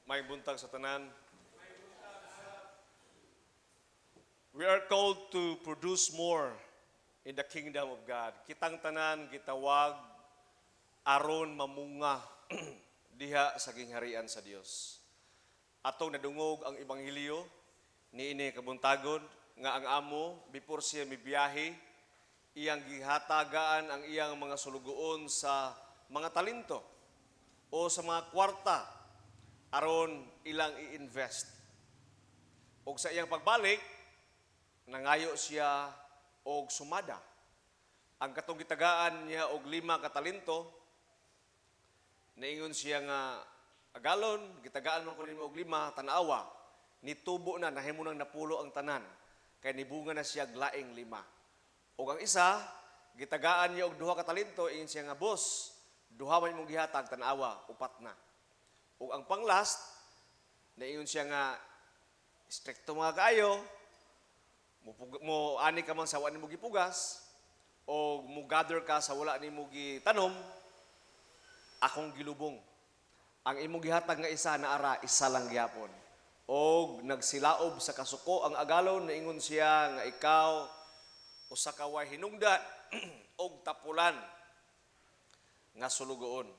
May buntag sa tanan. We are called to produce more in the kingdom of God. Kitang tanan gitawag aron mamunga diha sa gingharian sa Dios. Atong nadungog ang ebanghelyo niini kabuntagon nga ang amo before siya mibiyahe iyang gihatagaan ang iyang mga sulugoon sa mga talento o sa mga kwarta aron ilang i-invest. O sa iyang pagbalik, nangayo siya og sumada. Ang katong gitagaan niya og 5 ka talento, naingon siya nga agalon, gitagaan man ko nimo og 5 tanawa, nitubo na nahimo nang napulo ang tanan, kay nibunga na siya glaing 5. O ang isa, gitagaan niya og 2 ka talento, ingon siya nga boss, 2 man imong gihatag tanawa, 4 na. O ang panglast, naingon siya nga stricto mga kaayo, mo ani ka man sa wala nimo gipugas o mo gather ka sa wala nimo gitanom, akong gilubong. Ang imong gihatag nga isa na ara, isa lang gyapon. Og nagsilaob sa kasuko ang agalon, naingon siya nga ikaw usa ka way hinungdan og tapulan nga sulugoon.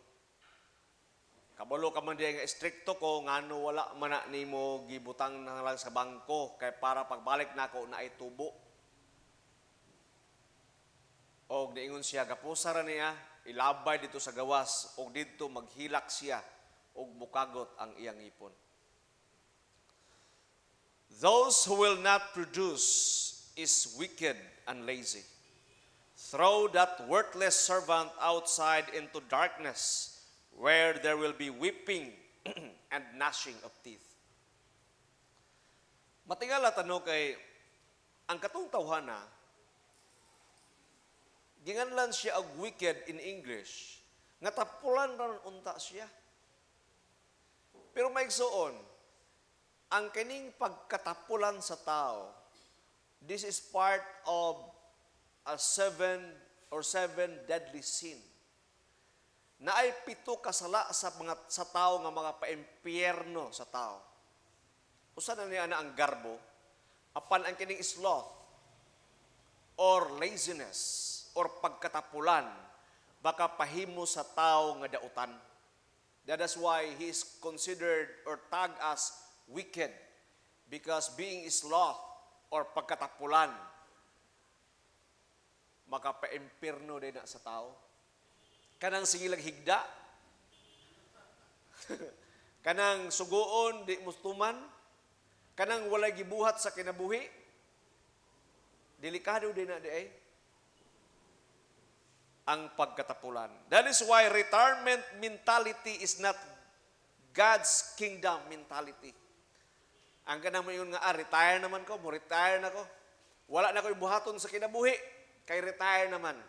Kabalo ka man diya nga stricto ko ngano wala man na nimo gibutang na lang sa bangko kay para pagbalik nako na ay tubo. Og niingon siya gapusa ra niya ilabay dito sa gawas og didto maghilak siya og mukagot ang iyang ipon. Those who will not produce is wicked and lazy. Throw that worthless servant outside into darkness, where there will be weeping and gnashing of teeth. Matingala tanong kay ang katong tawhana, ginganlan siya og wicked in English, nga tapulan ron unta siya. Pero maigsoon, ang kining pagkatapulan sa tao, this is part of a 7 deadly sin. Na ay 7 kasala sa tao nga mga paimpyerno sa tao. Usa na niya na ang garbo, apan ang kining sloth or laziness or pagkatapulan baka pahimo sa tao nga dautan. That is why he is considered or tagged as wicked, because being sloth or pagkatapulan makapaimpyerno din na sa tao. Kanang singilag higda, kanang sugoon di mustuman, kanang walay gibuhat sa kinabuhi, delikado din na di ay ang pagkatapulan. That is why retirement mentality is not God's kingdom mentality. Ang kanang mayon nga, retire naman ko, mo retire na ko. Wala na ko ibuhaton sa kinabuhi, kay retire naman.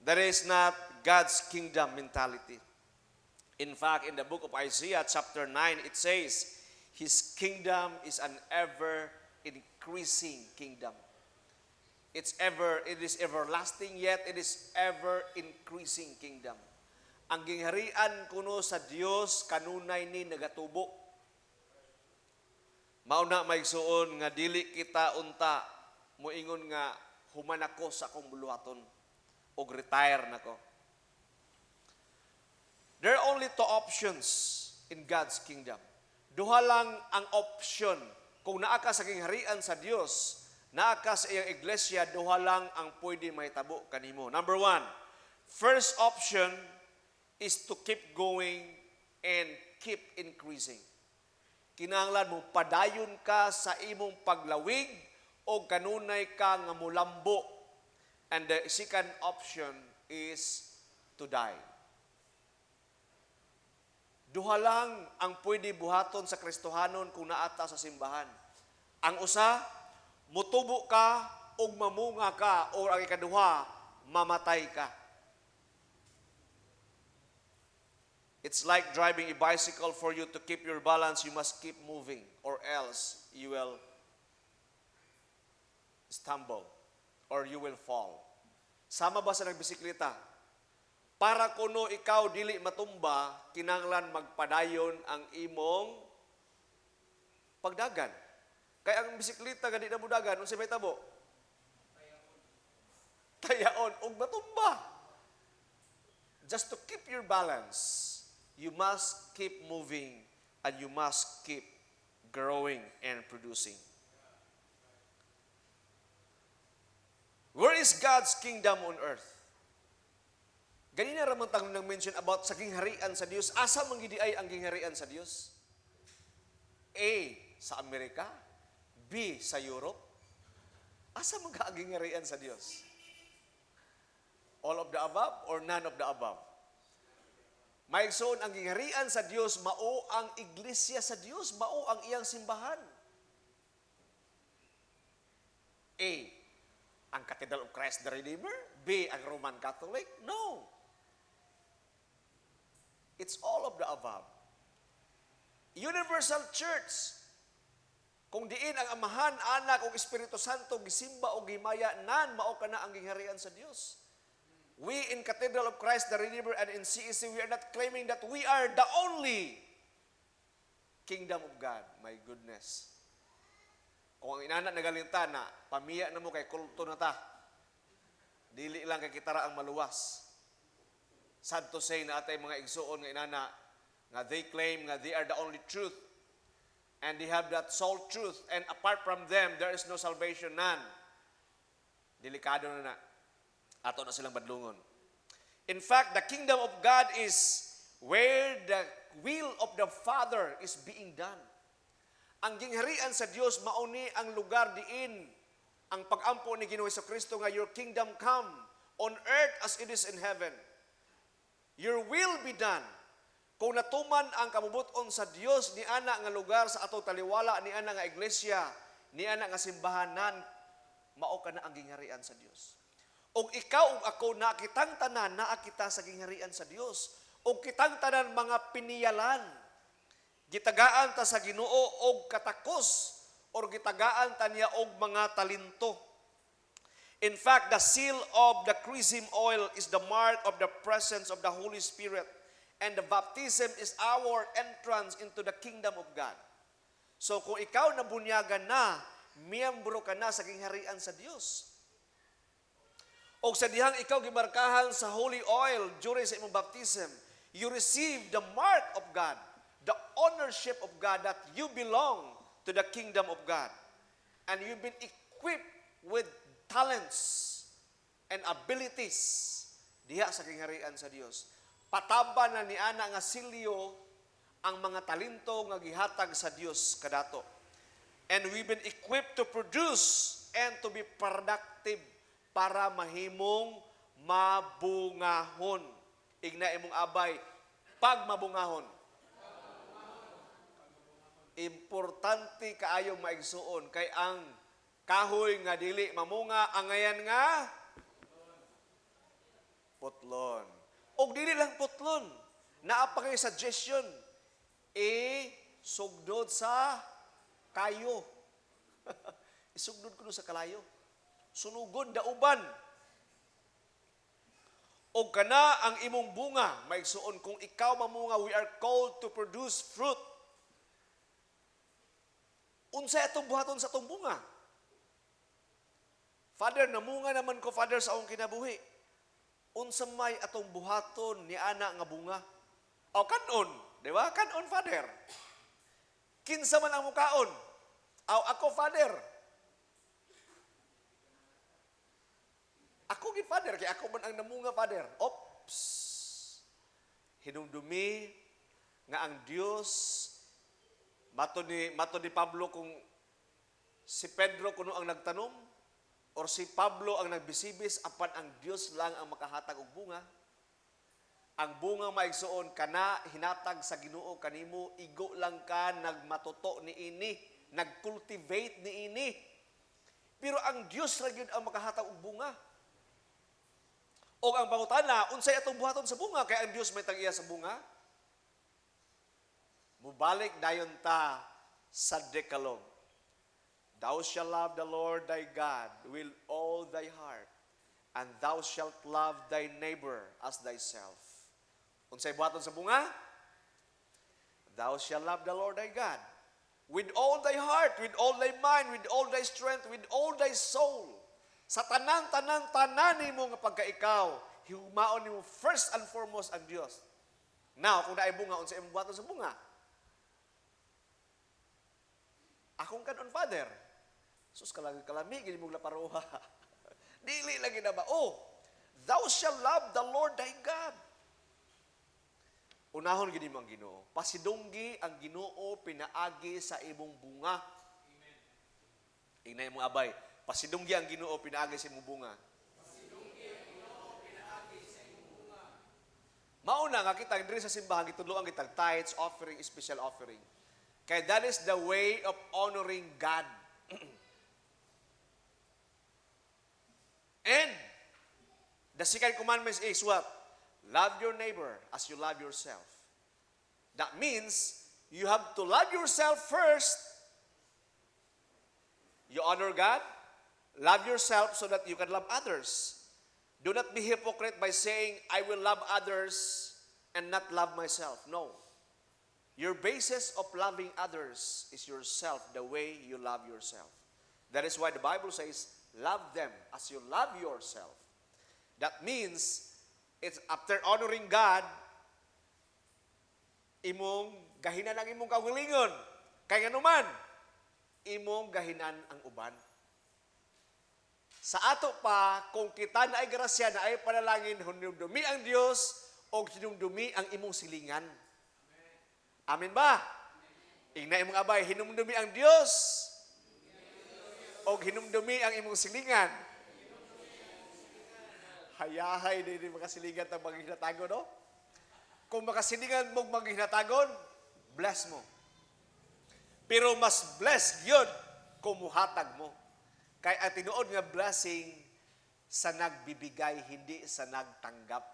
That is not God's kingdom mentality. In fact, in the book of Isaiah chapter 9, it says, His kingdom is an ever-increasing kingdom. It is everlasting, yet it is ever-increasing kingdom. Ang gingharian kuno sa Dios kanunay ni nagatubo. Mauna maigsuon nga dili kita unta moingon nga human ako sa akong buluhaton og retire nako. There are only 2 options in God's kingdom. Duha lang ang option kung naa ka sa gingharian sa Dios, naa ka sa iyang iglesia, duha lang ang pwede mahitabo kanimo. Number 1, first option is to keep going and keep increasing. Kinahanglan mo padayon ka sa imong paglawig o kanunay ka nga mulambo. And the second option is to die. Duha lang ang pwede buhaton sa Kristohanon kung naata sa simbahan. Ang usa, mutubo ka o mamunga ka, o ang ikaduha, mamatay ka. It's like driving a bicycle. For you to keep your balance, you must keep moving, or else you will stumble or you will fall. Sama ba sa nagbisikleta? para kuno ikaw dili matumba, kinahanglan magpadayon ang imong pagdagan. Kaya ang bisikleta gadi na mudagan, unsay may tabo? Tayaon og matumba. Just to keep your balance, you must keep moving and you must keep growing and producing. Where is God's kingdom on earth? Ganina ramang tang nag-mention about sa gingharian sa Dios. Asa man gid ay ang gingharian sa Dios? A, sa Amerika. B, sa Europe. Asa man ka ang gingharian sa Dios? All of the above or none of the above? Maigsoon ang gingharian sa Dios, mao ang iglesia sa Dios, mao ang iyang simbahan. A, ang Cathedral of Christ the Redeemer. B, ang Roman Catholic. No. It's all of the above. Universal Church. Kung diin ang Amahan, Anak, o Espiritu Santo, gisimba o gimaya, nan, mao ka na ang gingharian sa Dios. We in Cathedral of Christ the Redeemer and in CEC, we are not claiming that we are the only kingdom of God. My goodness. Kung ang inana nagalinta na, pamiya na mo kay kulto na ta. Dili lang kay kitara ang maluwas. Sad to say na atay mga igsuon nga inana, nga they claim nga they are the only truth. And they have that sole truth. And apart from them, there is no salvation, none. Delikado na. Ato na silang badlungon. In fact, the kingdom of God is where the will of the Father is being done. Ang gingharian sa Dios mauni ang lugar diin ang pag-ampo ni Ginoong Jesucristo nga your kingdom come on earth as it is in heaven. Your will be done. Kung natuman ang kamubuton sa Dios ni ana nga lugar sa atong taliwala, ni ana nga iglesia, ni ana nga simbahanan, mao ka na ang gingharian sa Dios. Og ikaw ug ako nakitang tanan naa kita sa gingharian sa Dios. Og kitang tanan mga piniyalan. Gitagaan ta sa Ginoo og katakos or gitagaan ta niya og mga talento. In fact, the seal of the chrism oil is the mark of the presence of the Holy Spirit, and the baptism is our entrance into the kingdom of God. So kung ikaw nabunyagan na, miyembro ka na sa gingharian sa Dios. O sa dihang ikaw gimarkahan sa holy oil during sa imong baptism, you receive the mark of God, the ownership of God, that you belong to the kingdom of God. And you've been equipped with talents and abilities diha sa gingharian sa Dios. Pataba na ni ana nga silyo ang mga talento nga gihatag sa Dios kadato. And we've been equipped to produce and to be productive para mahimong mabungahon. Igna imong abay, pag mabungahon. Importante kaayong maigsuon kay ang kahoy nga dili mamunga, ang ngayan nga putlon. Og dili lang putlon, naa pa kay suggestion, sugdod sa kayo. Isugdod ko sa kalayo. Sunugod dauban. O kana ang imong bunga, maigsuon kung ikaw mamunga, we are called to produce fruit. Unsay atong buhaton sa atong bunga? Father, namunga naman ko, Father, sa akong kinabuhi. Unsa may atong buhaton ni ana nga bunga? O kanon, di ba? Kanon, Father. Kinsa man ang mukaon? Ako, Father. Ako gid, Father, kaya ako man ang namunga, Father. Oops! Hinumdumi nga ang Dios, mato ni Pablo kung si Pedro kuno ang nagtanom, or si Pablo ang nagbisibis, apan ang Dios lang ang makahatag og bunga. Ang bunga maigsuon kana hinatag sa Ginoo kanimo, igo lang ka nagmatuto niini, nagcultivate niini. Pero ang Dios ra gyud ang makahatag og bunga. O ang pangutana, unsay atong buhaton sa bunga kay ang Dios may tag-iya sa bunga? Mubalik dayon ta sa Decalogue. Thou shalt love the Lord thy God with all thy heart, and thou shalt love thy neighbor as thyself. Unsay buhaton sa bunga? Thou shalt love the Lord thy God with all thy heart, with all thy mind, with all thy strength, with all thy soul. Sa tanan nimo nga pagkaikaw, hiumaon nimo first and foremost ang Dios. Now, kung naay bunga, unsay imong buhaton sa bunga? Akong kanon, Father. Sus, kalami, gini mong laparuha. Dili lagi na ba? Oh, thou shalt love the Lord thy God. Unahon gini mo ang Ginoo. Pasidunggi ang Ginoo pinaagi sa imong bunga. Amen. Ingnay mong abay. Pasidunggi ang Ginoo pinaagi sa imong bunga. Pasidunggi ang Ginoo pinaagi sa imong bunga. Mauna nga kita diri sa simbahan gitudloan kita tithes, offering, special offering. Kay that is the way of honoring God. And the second commandment is what? Love your neighbor as you love yourself. That means you have to love yourself first. You honor God, love yourself so that you can love others. Do not be hypocrite by saying, I will love others and not love myself. No. Your basis of loving others is yourself, the way you love yourself. That is why the Bible says, love them as you love yourself. That means, it's after honoring God, imong gahinan ang imong kaugalingon. Kaya nga naman, imong gahinan ang uban. Sa ato pa, kung kita na ay grasya na ay panalangin, hinumdumi ang Diyos, o hinumdumi ang imong silingan. Amen ba? Ingnay imong abay, hinumdumi ang Diyos, o hinumdumi ang imong silingan. Hayahay na yung makasilingan ng maghinatagon, no? Kung makasilingan mong maghinatagon, bless mo. Pero mas bless yun kung muhatag mo. Kaya ang tinuod nga blessing sa nagbibigay, hindi sa nagtanggap.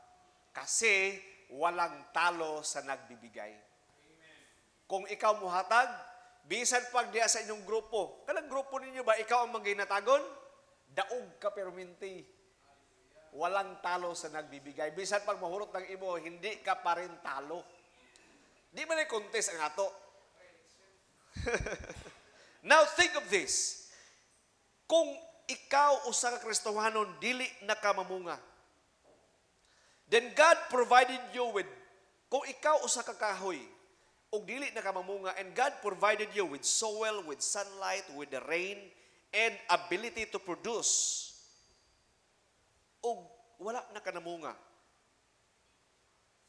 Kasi walang talo sa nagbibigay. Amen. Kung ikaw muhatag, bisan pag diya sa inyong grupo, kanang grupo ninyo ba, ikaw ang maghinatagon? Daog ka pero minti. Walang talo sa nagbibigay. Bisan pag mahurot ng imo, hindi ka pa rin talo. Di man ay contest ang ato. Now think of this. Kung ikaw usa ka Kristohanon, dili na ka mamunga. Then God provided you with, kung ikaw usa ka kahoy, ug dili na ka mamunga, and God provided you with soil, with sunlight, with the rain, and ability to produce, ug wala na ka namunga.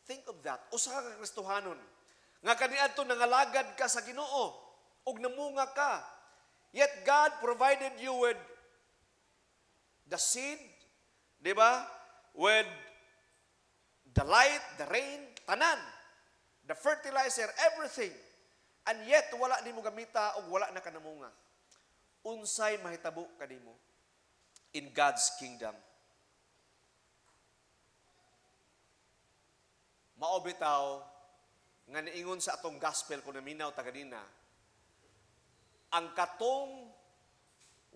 Think of that. Usa ka Kristohanon nga kaniadto nangalagad ka sa Ginoo ug namunga ka. Yet God provided you with the seed, di ba? With the light, the rain, tanan, the fertilizer, everything. And yet wala nimo gamita ug wala na ka namunga. Unsay mahitabo kanimo in God's kingdom? Mao bitaw nga niingon sa atong gospel kung naminaw tagadina, ang katong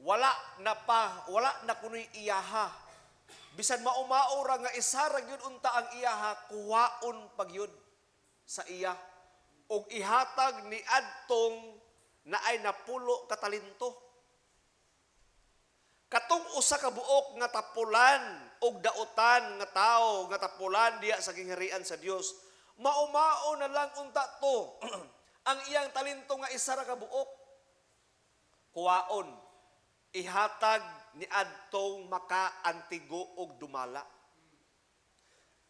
wala na kunoy iyaha, bisan mao ra nga isara gyud unta ang iyaha, kuhaon pagyud sa iya ug ihatag ni adtong naay napulo ka talento. Katong usa ka buok nga tapulan og dautan nga tao nga tapulan diya sa gingharian sa Dios, maumao na lang unta to ang iyang talento nga isa ra ka buok, kuwaon ihatag ni adtong makaantigo og dumala.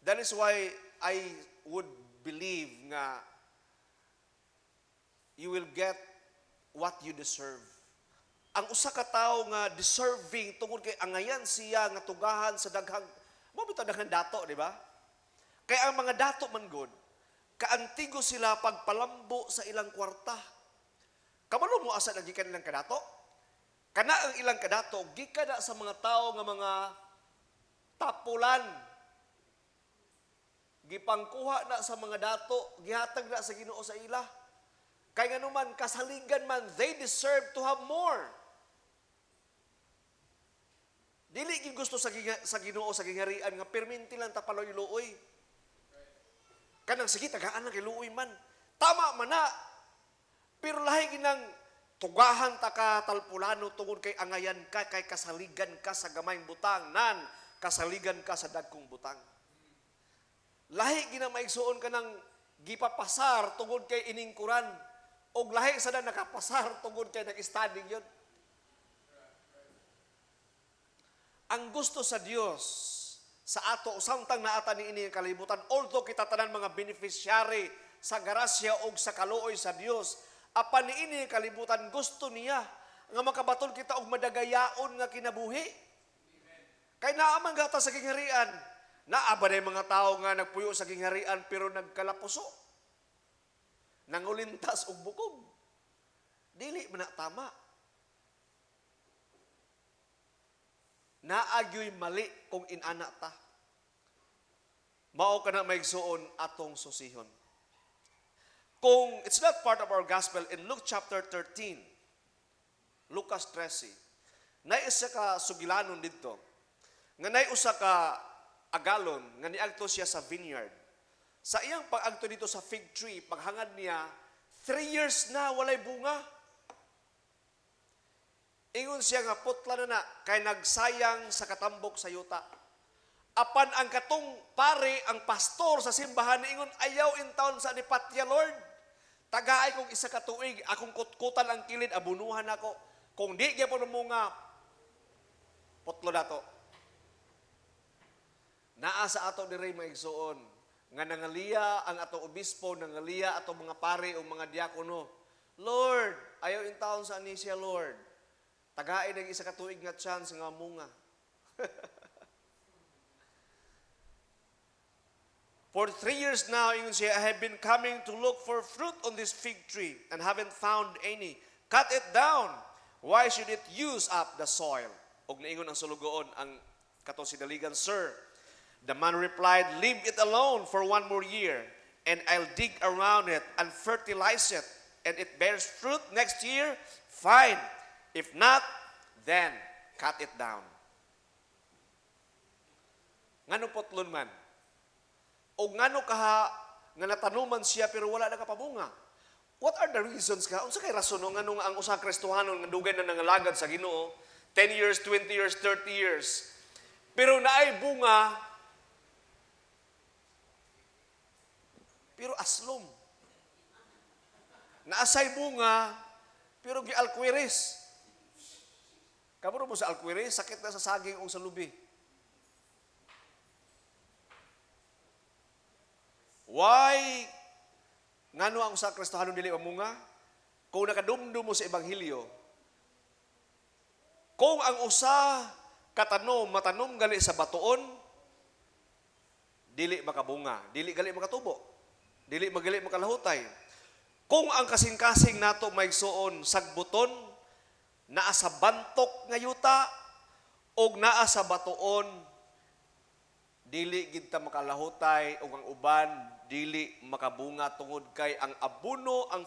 That is why I would believe nga you will get what you deserve. Ang usa ka tawo nga deserving tungod kay angayan siya nga tugahan sa daghang mabitaw daghang dato, di ba? Kay ang mga dato man gud, kaantigo sila pagpalambo sa ilang kwarta. Kabalo mo asa gikan ilang kadato? Kana ang ilang kadato gikan na sa mga tawo nga mga tapulan. Gipangkuha na sa mga dato, gihatag na sa Ginoo sa ila. Kay nganuman kasaligan man, they deserve to have more. Dili gid gusto sa Ginoo sa gingarian nga perminti lang ta paloy-luoy. Kanang sige tagaan na kay luoy man. Tama man na. Pero lahi ginang tugahan ta ka talpulano tungod kay angayan ka, kay kasaligan ka sa gamayng butang, nan kasaligan ka sa dagkong butang. Lahi ginang maigsuon ka ng gipapasar tungod kay iningkuran, og lahi sa na nakapasar tungod kay nag-studying yun. Ang gusto sa Dios sa ato samtang naata ni ini kalibutan, although kita tanan mga beneficiary sa grasya og sa kaluoy sa Dios, apan ni ini kalibutan gusto niya nga makabaton kita og madagayaon nga kinabuhi. Kay naa man gata sa gingharian, naa ba mga tao nga nagpuyo sa gingharian pero nagkalapuso, nangulintas og bukog. Dili man na tama. Naagyo'y mali kung inana ta. Mao ka na maigsuon atong susihon. Kung it's not part of our gospel, in Luke chapter 13, Lucas 13, na isa ka sugilanon dito, nga na usa ka agalon, nga niagto siya sa vineyard. Sa iyang pag-agto dito sa fig tree, paghangad niya, 3 years na walay bunga. Ingon siya nga putla na kay nagsayang sa katambok sa yuta. Apan ang katong pare, ang pastor sa simbahan, ingon ayaw in town sa nipatya, Lord. Tagaay kong isa ka tuig, akong kutkutan ang kilid, abunuhan ako. Kung di kaya po nga, putlo na to. Naa sa ato ni Ray maigsuon, nga nangaliya ang ato obispo, nangaliya ato mga pare o mga diakono. Lord, ayaw in town sa anisya, Lord. Tagaay ng isa katuig nga chance nga munga. For 3 years now, ingon siya, I have been coming to look for fruit on this fig tree and haven't found any. Cut it down. Why should it use up the soil? Og naingon ang sulugoon ang katong sidaligan, Sir. The man replied, leave it alone for 1 more year, and I'll dig around it and fertilize it, and it bears fruit next year. Fine. If not, then cut it down. Ngano potlon man? O ngano kaha nga natanuman siya pero wala na kapabunga? What are the reasons ka? Unsa kay rason ngano nga ang usa ka Kristohanon nga dugay na nangalagad sa Ginoo 10 years, 20 years, 30 years. Pero naay bunga pero aslom. Naasay bunga pero gialquiris. Kaburo mo sa alquiris, sakit na sa saging o sa lubi. Why? Ngano ang sa Kristohanon dili mamunga? Kung nakadumdum mo sa Ebanghelyo, kung ang usa katanom, matanom gali sa batuon, dili makabunga, dili gali makatubo, dili magali makalahutay. Kung ang kasing-kasing nato maigsuon sagbuton, naa sa bantok nga yuta og naa sa batuon, dili gid ta makalahutay ug ang uban dili makabunga tungod kay ang abono, ang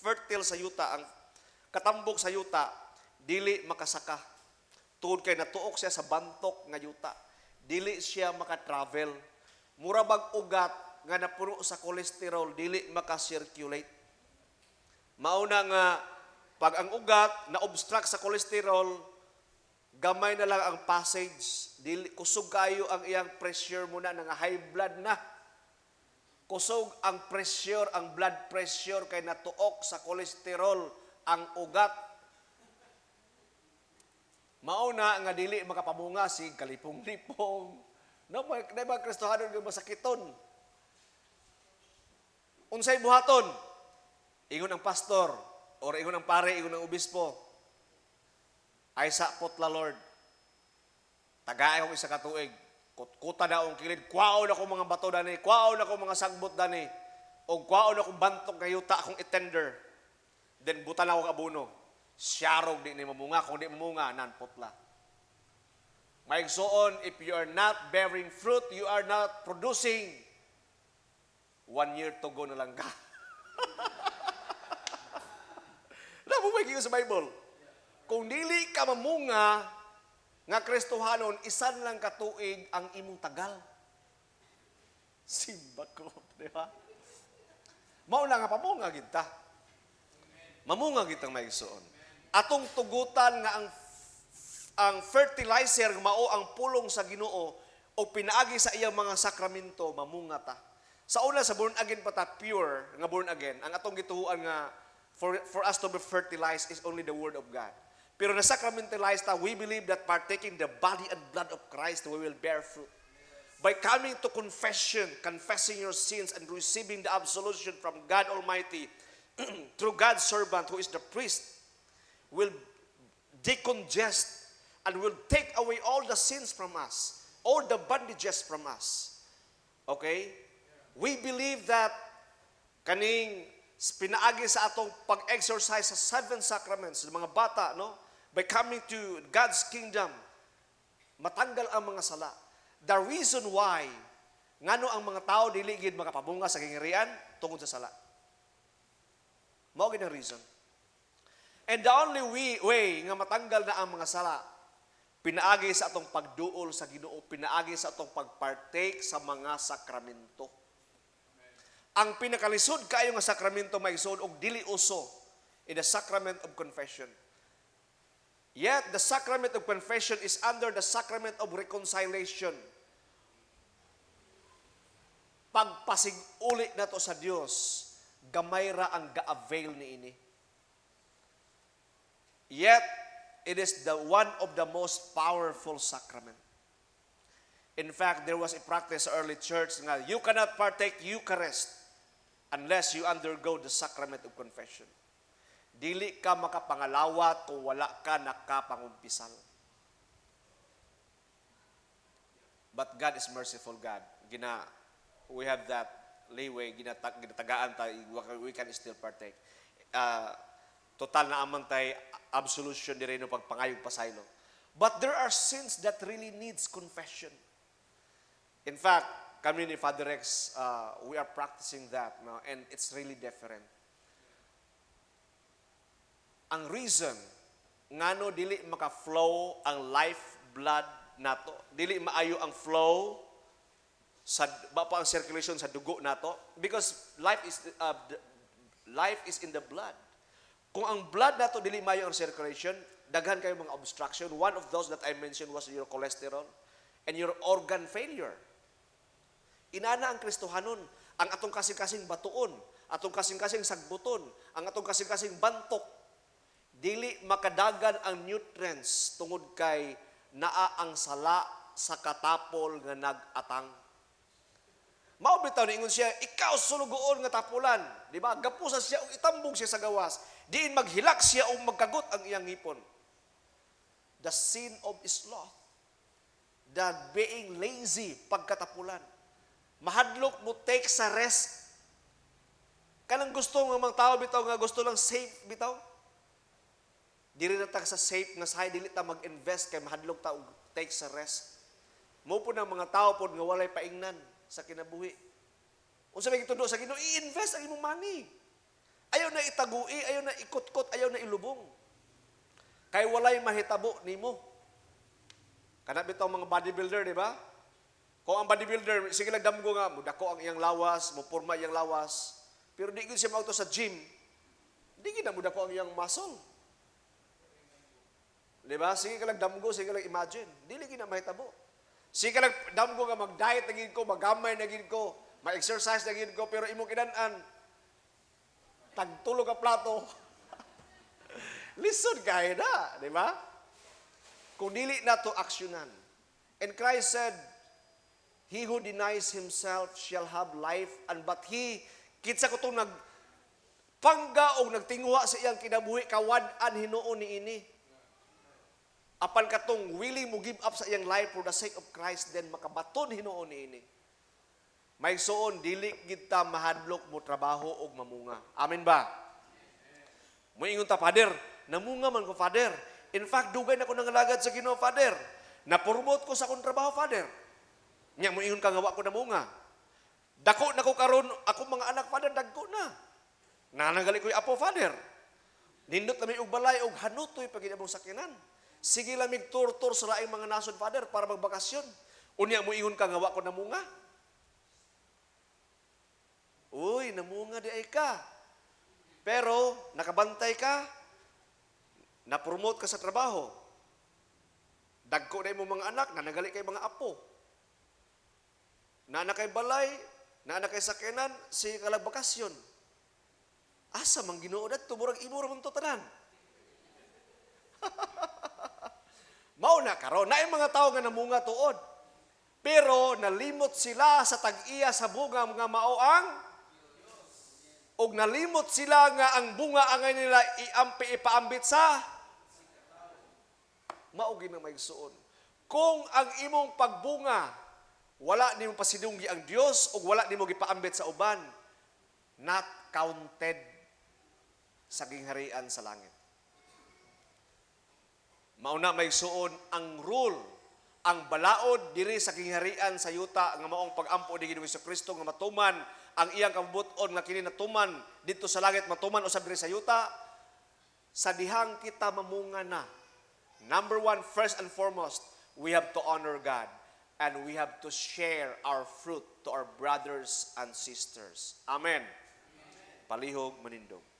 fertile sa yuta, ang katambok sa yuta dili makasaka. Tungod kay natuok siya sa bantok nga yuta, dili siya maka-travel. Mura bag ugat nga napuno sa cholesterol, dili maka-circulate. Mauna nga pag ang ugat na-obstruct sa cholesterol, gamay na lang ang passage. Dili, kusog kayo ang iyang pressure muna, nga high blood na. Kusog ang pressure, ang blood pressure kay natuok sa cholesterol ang ugat. Mauna nga dili makapabunga si kalipong-lipong. No, ba Kristohanon nga masakiton. Unsay buhaton? Ingon ang pastor, or ingon ang pare, ingon ang obispo, ay sapot la Lord. Tagaay akong isa katuig. Kuta na akong kilid. Kwaon ako mga bato dani. Kwaon ako mga sagbot dani. O kwaon akong bantok na yuta akong itender. Then butan ako kabuno. Siyarog di ni mamunga. Kung di mamunga, nanputla. Maigsoon, if you are not bearing fruit, you are not producing. 1 year to go na lang ka. Nabumay kayo sa Bible. Kung dili ka mamunga, nga Kristohanon, isan lang katuig ang imong tagal. Simba ko, di ba? Mauna nga pamunga kita. Mamunga kitang maigsoon. Atong tugutan nga ang fertilizer mao ang pulong sa Ginoo o pinaagi sa iyang mga sakramento, mamunga ta. Sa una sa born again pa ta, pure nga born again, ang atong gituhuan nga for us to be fertilized is only the word of God. Pero na sacramentalized ta, we believe that partaking the body and blood of Christ, we will bear fruit. By coming to confession, confessing your sins and receiving the absolution from God Almighty through God's servant who is the priest, will decongest and will take away all the sins from us, all the bondages from us. Okay? We believe that kaning pinaagi sa atong pag-exercise sa 7 sacraments, ng mga bata, no? By coming to God's kingdom, matanggal ang mga sala. The reason why, ngano ang mga tao dili gid makapabunga sa kingirian tungod sa sala. Mao gid ang reason. And the only way nga matanggal na ang mga sala, pinaagi sa atong pagduol sa Ginoo, pinaagi sa atong pagpartake sa mga sakramento. Ang pinakalisod kayo nga sakramento maigsoon og dili uso in the sacrament of confession. Yet the sacrament of confession is under the sacrament of reconciliation. Pagpasig-uli nato sa Dios, gamay ra ang ga-avail niini. Yet it is the one of the most powerful sacrament. In fact, there was a practice sa early church nga you cannot partake Eucharist unless you undergo the sacrament of confession. Dili ka makapangalawat kung wala ka nakapangumpisal. But God is merciful God. We have that leeway, ginatagaan tayo, we can still partake. Total na amang tayo absolution di rin o pagpangayog pasaylo. But there are sins that really needs confession. In fact, kami ni Father Rex, we are practicing that now, and it's really different. Ang reason ngano dili maka-flow ang life blood nato, dili maayo ang flow sa ang circulation sa dugo nato, because life is in the blood. Kung ang blood nato dili maayo ang circulation, daghan kayo mga obstruction. One of those that I mentioned was your cholesterol and your organ failure. Inana ang Kristohanon, ang atong kasing-kasing batuon, atong kasing-kasing sagbuton, ang atong kasing-kasing bantok, dili makadagan ang nutrients tungod kay naa ang sala sa katapol nga nag-atang. Mao bitaw niingon siya, ikaw sulugoon nga tapulan, di ba? Gapusa siya og itambong siya sa gawas. Diin maghilak siya og magkagot ang iyang ngipon. The sin of sloth, the being lazy pagkatapulan. Mahadlok mo take sa rest. Kanang gusto ng mga tao bitaw nga gusto lang safe bitaw. Dili na ta sa safe nga sahay dili ta mag-invest kay mahadlok ta og take sa rest. Mo po ng mga tao pod nga walay paingnan sa kinabuhi. Unsa may gitudo sa Ginoo, i-invest ang imong money. Ayaw na itagui, ayaw na ikot-kot, ayaw na ilubong. Kay walay mahitabo nimo. Kana bitaw mga bodybuilder, di ba? Kung ang bodybuilder, sige lang damgo nga, mudako ang iyang lawas, mupurma iyang lawas, pero di gid siya mauto sa gym, di gid na mudako ang iyang muscle. Di ba? Sige ka lang damgo, sige ka lang imagine. Dili gid na mahitabo. Sige ka lang damgo nga mag-diet na gid ko, magamay na gid ko, ma-exercise na gid ko, pero imong kinan-an, tagtulog ka plato. Listen kayo na, di ba? Kung dili na to aksyonan. And Christ said, he who denies himself shall have life, and but he, kitsa ko itong nagpangga o nagtinguha sa iyang kinabuhi, kawad-an hinuon ni ini. Apan katong willing mo give up sa iyang life for the sake of Christ, then makabaton hinuon ni ini. May suon, dili kita mahadlok mo trabaho o mamunga. Amen ba? Moingon ta, Father, namunga man ko, Father. In fact, dugay na ko nangalagad sa Ginoo, Father. Na-promote ko sa akong trabaho, Father. Nya moingon ka nga wa ko namunga. Dako na ko karon, ako mga anak, Father, dagko na. Nananggali ko'y apo, Father. Nindot na may og balay og hanutoy pag inabong sakyanan. Sige lamig tur-tur sa laing mga nasod, Father, para magbakasyon. Unya mo ingon ka nga wa ko namunga. Uy, namunga di ay ka. Pero nakabantay ka, na-promote ka sa trabaho. Dagko na mo mga anak, nanagali kay mga apo. Naanak kay balay, naanak kay sakyanan, sige ka bakasyon. Asa mang Ginoo dadto murag imo ra man to tanan. Mao na karon naay mga tawo nga namunga tuod. Pero nalimot sila sa tag-iya sa bunga nga mao ang og nalimot sila nga ang bunga angay nila ipaambit sa mao gina maigsuon. Kung ang imong pagbunga wala nimo pasidunggi ang Dios ug wala nimo gipaambit sa uban, not counted sa gingharian sa langit. Mauna maigsuon ang rule, ang balaod diri sa gingharian sa yuta nga maong pag-ampo ni Ginoong Kristo nga matuman ang iyang kabubuton nga kini natuman dito sa langit, matuman usab diri sa yuta. Sa dihang kita mamunga na, number one, first and foremost, we have to honor God and we have to share our fruit to our brothers and sisters. Amen. Palihog manindog.